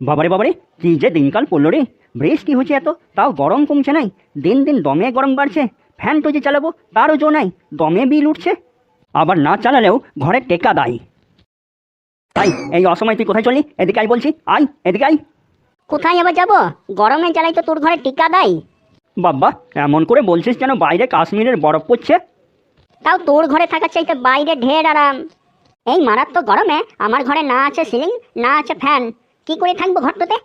বাবারে বাবারে, কি যে দিনকাল পড়লো রে। বৃষ্টি হচ্ছে এত, তাও গরম কমছে নাই। দিন দিন দমে গরম বাড়ছে। ফ্যান তো যে চালাবো তারও জো নাই, দমে বিল উঠছে। আবার না চালালেও ঘরে টেকা দায়। তাই এই অসময় তুই কোথায় চললি? এদিকে আই বলছি, আই এদিকে আই। কোথায় আবার যাবো? গরমে জ্বালাই তো তোর ঘরে টিকা দেয়। বাবা, এমন করে বলছিস যেন বাইরে কাশ্মীরের বরফ পড়ছে। তাও তোর ঘরে থাকার চাইতে বাইরে ঢের আরাম। এই মারাত্মক গরমে আমার ঘরে না আছে সিলিং, না আছে ফ্যান। কি করে থাকবো ঘরটাতে?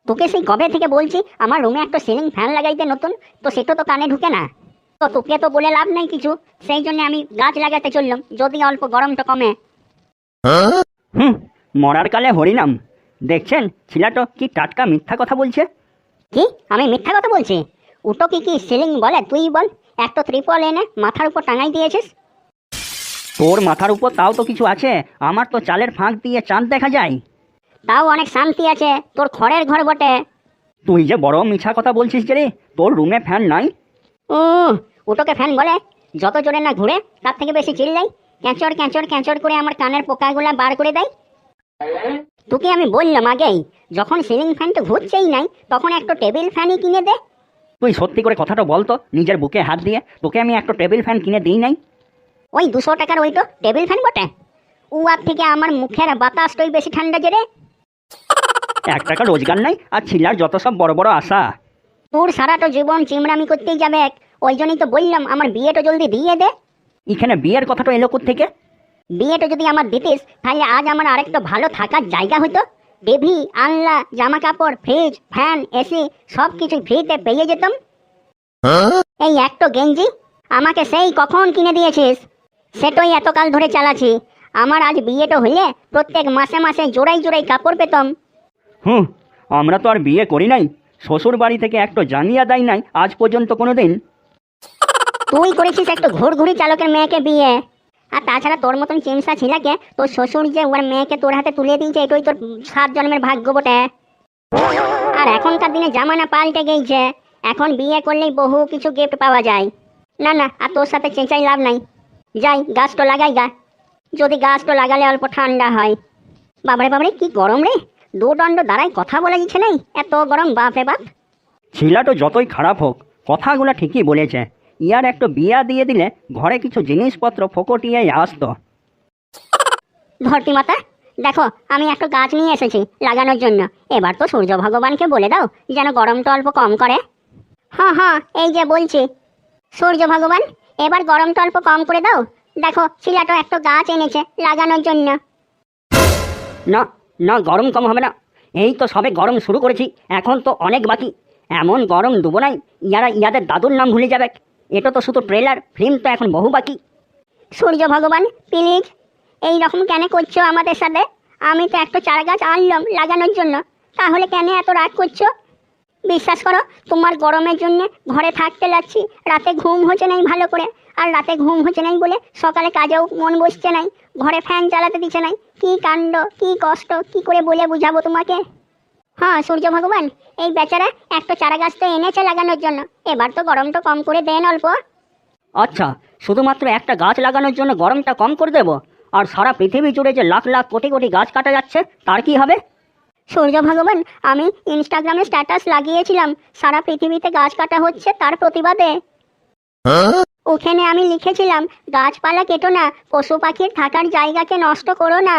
তোকে সেই কবে থেকে বলছি আমার রুমে একটা সিলিং ফ্যান লাগাইতে নতুন, তো সেটা তো কানে ঢুকে না। তো তোকে তো বলে লাভ নেই কিছু, সেই জন্য আমি গাছ লাগাতে চললাম, যদি অল্প গরমটা কমে। হুম, মরার কালে হরিনাম। দেখছেন ছিলাটো কি টাটকা মিথ্যা কথা বলছে। কি আমি মিথ্যা কথা বলছি? উটো কি সিলিং বলে? তুই বল। একটা ত্রিপল এনে মাথার উপর টাঙাই দিয়েছিস। তোর মাথার উপর তাও তো কিছু আছে, আমার তো চালের ফাঁক দিয়ে চাঁদ দেখা যায়। তাও অনেক শান্তি আছে, তোর খড়ের ঘর বটে। তুই যে বড় মিছা কথা বলছিস যে রে, তোর রুমে ফ্যান নাই। উটোকে ফ্যান বলে? যত জোরে না ঘুরে তার থেকে বেশি চিল্লাই, ক্যাঁচড় ক্যাঁচড় ক্যাঁচড় করে আমার কানের পোকাগুলা বার করে দেয়। তোকে আমি বললাম আগেই, যখন সিলিং ফ্যান তো ঘুরছেই নাই, তখন একটা টেবিল ফ্যানই কিনে দে। তুই সত্যি করে কথাটা বলতো নিজের বুকে হাত দিয়ে, তোকে আমি একটা টেবিল ফ্যান কিনে দিই নাই? ওই 200 টাকার ওই তো টেবিল ফ্যান বটে। উয়ার থেকে আমার মুখের বাতাসটাই বেশি ঠান্ডা যে রে। 1 টাকা রোজগার নাই, আর ছিলার যত সব বড় বড় আশা। তোর সারাটা জীবন চিমড়ামি করতেই যাবে, ওই জন্যই তো বললাম আমার বিয়েটা জলদি দিয়ে দে। এখানে বিয়ের কথাটা এলো থেকে? বিয়েটা যদি আমার দিতিস তাহলে আজ আমার আরেকটা ভালো থাকার জায়গা হতো। টিভি, আনলা, জামা কাপড়, ফ্রিজ, ফ্যান, এসি সব কিছু ফ্রিতে পেয়ে যেতাম। এই একটা গেঞ্জি আমাকে সেই কখন কিনে দিয়েছিস, সেটাই এতকাল ধরে চালাচ্ছি। আমার আজ বিয়েটা হইলে প্রত্যেক মাসে মাসে জোড়াই জোড়াই কাপড় পেতাম। আমরা তো আর বিয়ে করি নাই, শ্বশুর বাড়ি থেকে একটা জানিয়ে দেয় নাই আজ পর্যন্ত কোনো দিন। তুই করেছিস একটা ঘুরঘুরি চালকের মেয়েকে বিয়ে। আর তাছাড়া তোর মতন চিমসা ছিলাকে তোর শ্বশুর যে ওর মেয়েকে তোর হাতে তুলে দিয়েছে, এটাই তোর 7 জন্মের ভাগ্য বটে। আর এখনকার দিনে জামানা পাল্টে গেছে, এখন বিয়ে করলেই বহু কিছু গিফট পাওয়া যায়। না না, আর তোর সাথে চেঁচাই লাভ নাই। যাই গাছটা লাগাই গা, যদি গাছটা লাগালে অল্প ঠান্ডা হয়। বাবারে বাবারে কি গরম রে, দুদণ্ড দাঁড়াই কথা বলা যাচ্ছে নাই, এত গরম বাপরে বাপ। ছিলাটো যতই খারাপ হোক কথাগুলো ঠিকই বলেছে। ইয়ার একটা বিয়া দিয়ে দিলে ঘরে কিছু জিনিসপত্র ফোকটিয়ে আসতো। ধরতি মাতা, দেখো আমি একটা গাছ নিয়ে এসেছি লাগানোর জন্য। এবার তো সূর্য ভগবানকে বলে দাও যেন গরমটা অল্প কম করে। হ্যাঁ হ্যাঁ, এই যে বলছি, সূর্য ভগবান এবার গরমটা অল্প কম করে দাও। দেখো শিলাটো একটা গাছ এনেছে লাগানোর জন্য। না না, গরম কম হবে না। এই তো সবে গরম শুরু করেছি, এখন তো অনেক বাকি। এমন গরম দেবো নাই ইয়াদের দাদুর নাম ভুলে যাবে। এটা তো শুধু ট্রেলার, ফিল্ম তো এখন বহু বাকি। সূর্য ভগবান প্লিজ, এই রকম কেন করছো আমাদের সাথে? আমি তো একটা চারা গাছ আনলাম লাগানোর জন্য, তাহলে কেন এত রাগ করছো? বিশ্বাস করো, তোমার গরমের জন্য ঘরে থাকতে লাগছি, রাতে ঘুম হচ্ছে নাই ভালো করে। আর রাতে ঘুম হচ্ছে নাই বলে সকালে কাজেও মন বসছে নাই, ঘরে ফ্যান চালাতে দিচ্ছে নাই। কি কাণ্ড, কি কষ্ট, কি করে বলে বুঝাবো তোমাকে? হ্যাঁ সূর্য ভগবান, এই বেচারা একটা চারা গাছ তো এনেছে লাগানোর জন্য, এবার তো গরমটা কম করে দেন অল্প। আচ্ছা, শুধুমাত্র একটা গাছ লাগানোর জন্য গরমটা কম করে দেব? আর সারা পৃথিবী জুড়ে যে লাখ লাখ কোটি কোটি গাছ কাটা যাচ্ছে তার কি হবে? সূর্য ভগবান, আমি ইনস্টাগ্রামে স্ট্যাটাস লাগিয়েছিলাম সারা পৃথিবীতে গাছ কাটা হচ্ছে তার প্রতিবাদে। ওখানে আমি লিখেছিলাম গাছপালা কেটো না, পশু পাখির থাকার জায়গাকে নষ্ট করো না।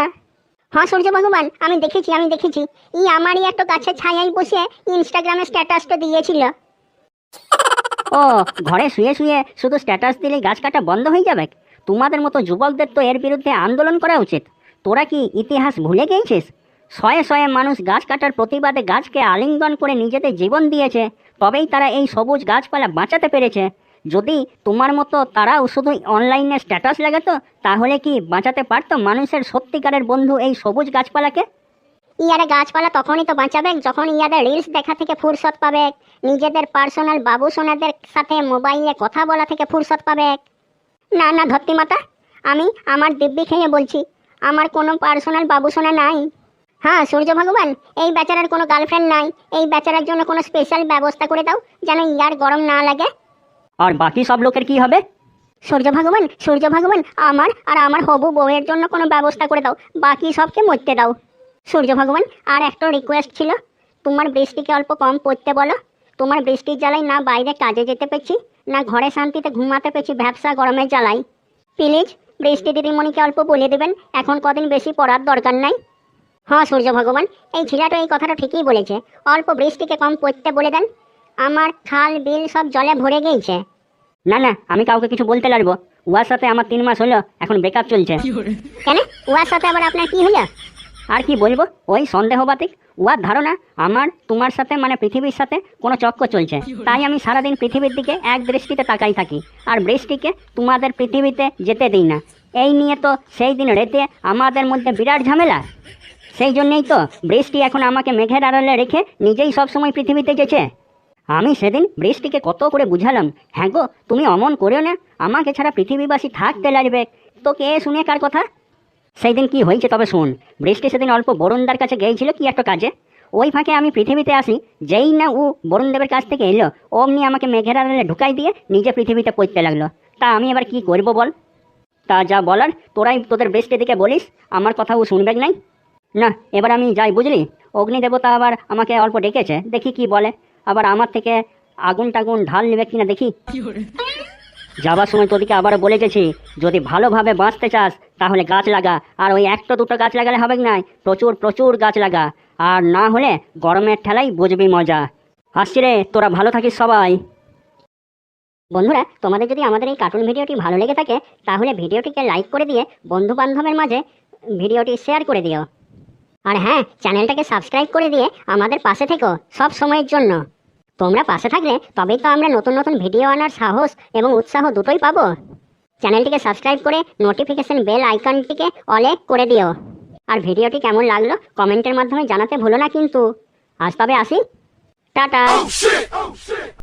হ্যাঁ সূর্য ভগবান, আমি দেখেছি। আমারই একটা গাছের ছায়ায় বসে ইনস্টাগ্রামে স্ট্যাটাসটা দিয়েছিল। ও, ঘরে শুয়ে শুয়ে শুধু স্ট্যাটাস দিলেই গাছ কাটা বন্ধ হয়ে যাবে? তোমাদের মতো যুবকদের তো এর বিরুদ্ধে আন্দোলন করা উচিত। তোরা কি ইতিহাস ভুলে গেছিস? শয়ে শয়ে মানুষ গাছ কাটার প্রতিবাদে গাছকে আলিঙ্গন করে নিজেদের জীবন দিয়েছে, তবেই তারা এই সবুজ গাছপালা বাঁচাতে পেরেছে। যদি তোমার মতো তারাও শুধু অনলাইনে স্ট্যাটাস লাগাতো, তাহলে কি বাঁচাতে পারতো মানুষের সত্যিকারের বন্ধু এই সবুজ গাছপালাকে? ইয়ারা গাছপালা তখনই তো বাঁচাবে যখন ইয়াদের রিলস দেখা থেকে ফুরসত পাবে, নিজেদের পার্সোনাল বাবু সোনাদের সাথে মোবাইলে কথা বলা থেকে ফুরসত পাবে। না না ধরতি মাতা, আমি আমার দিব্যি খেয়ে বলছি, আমার কোনো পার্সোনাল বাবু সোনা নাই। হ্যাঁ সূর্য ভগবান, এই বেচারার কোনো গার্লফ্রেন্ড নাই, এই বেচারার জন্য কোনো স্পেশাল ব্যবস্থা করে দাও যেন ইয়ার গরম না লাগে। আর বাকি সব লোকের কি হবে? সূর্য ভগবান, আমার আর আমার হবু বউয়ের জন্য কোনো ব্যবস্থা করে দাও, বাকি সবকে মরতে দাও। সূর্য ভগবান, আর একটা রিকোয়েস্ট ছিল, তোমার বৃষ্টিকে অল্প কম পড়তে বলো। তোমার বৃষ্টির জ্বালায় না বাইরে কাজে যেতে পেরেছি, না ঘরে শান্তিতে ঘুমাতে পেরেছি ব্যবসা গরমের জ্বালায়। প্লিজ বৃষ্টি দিদিমণিকে অল্প বলে দেবেন এখন কদিন বেশি পড়ার দরকার নাই। হ্যাঁ সূর্য ভগবান, এই ছেলেটা এই কথাটা ঠিকই বলেছে, অল্প বৃষ্টিকে কম পড়তে বলে দেন। আমার খাল বিল সব জলে ভরে গিয়েছে। না না, আমি কাউকে কিছু বলতে লাগবো। ওয়ার সাথে আমার 3 মাস হলো, এখন ব্রেকআপ চলছে। কেন, ওর সাথে আবার আপনার কি হলো? আর কি বলবো, ওই সন্দেহবাতিক। ওয়ার ধারণা আমার তোমার সাথে মানে পৃথিবীর সাথে কোনো চক্কর চলছে, তাই আমি সারাদিন পৃথিবীর দিকে এক দৃষ্টিতে তাকাই থাকি, আর বৃষ্টিকে তোমাদের পৃথিবীতে যেতে দিই না। এই নিয়ে তো সেই দিন রেতে আমাদের মধ্যে বিরাট ঝামেলা। সেই জন্যেই তো বৃষ্টি এখন আমাকে মেঘের আড়ালে রেখে নিজেই সবসময় পৃথিবীতে গেছে। আমি সেদিন বৃষ্টিকে কত করে বুঝালাম, হ্যাঁ গো তুমি অমন করেও না, আমাকে ছাড়া পৃথিবীবাসী থাকতে লাগবে। তো কে শুনে কার কথা? সেই দিন কি হয়েছে তবে শোন। বৃষ্টি সেদিন অল্প বরুণদার কাছে গিয়েছিল কি একটা কাজে, ওই ফাঁকে আমি পৃথিবীতে আসি। যেই না ও বরুণদেবের কাছ থেকে এলো, অমনি আমাকে মেঘের আড়ালে ঢুকাই দিয়ে নিজে পৃথিবীতে পড়তে লাগলো। তা আমি এবার কি করবো বল? তা যা বলার তোরাই তোদের বৃষ্টির দিকে বলিস, আমার কথা ও শুনবে নাই। না এবার আমি যাই, বুঝলি। অগ্নিদেবতা আবার আমাকে অল্প ডেকেছে, দেখি কি বলে। আবার আমার থেকে আগুন টাগুন ঢাল নেবে কিনা দেখি। যাবার সময় তোদিকে আবার বলে গেছি, যদি ভালোভাবে বাঁচতে চাস তাহলে গাছ লাগা, আর ওই একটা দুটো গাছ লাগালে হবে না, প্রচুর প্রচুর গাছ লাগা, আর না হলে গরমের ঠেলাই বুঝবি মজা। আসছি রে, তোরা ভালো থাকিস সবাই। বন্ধুরা, তোমাদের যদি আমাদের এই কার্টুন ভিডিওটি ভালো লেগে থাকে তাহলে ভিডিওটিকে লাইক করে দিয়ে বন্ধু বান্ধবের মাঝে ভিডিওটি শেয়ার করে দিও। আর হ্যাঁ, চ্যানেলটাকে সাবস্ক্রাইব করে দিয়ে আমাদের পাশে থেকো সব সময়ের জন্য। তোমরা পাশে থাকলে তবেই তো আমরা নতুন নতুন ভিডিও আনার সাহস এবং উৎসাহ দুটোই পাবো। চ্যানেলটিকে সাবস্ক্রাইব করে নোটিফিকেশন বেল আইকনটিকে অলে করে দিও। আর ভিডিওটি কেমন লাগলো কমেন্টের মাধ্যমে জানাতে ভুলো না কিন্তু। আজ তবে আসি, টাটা।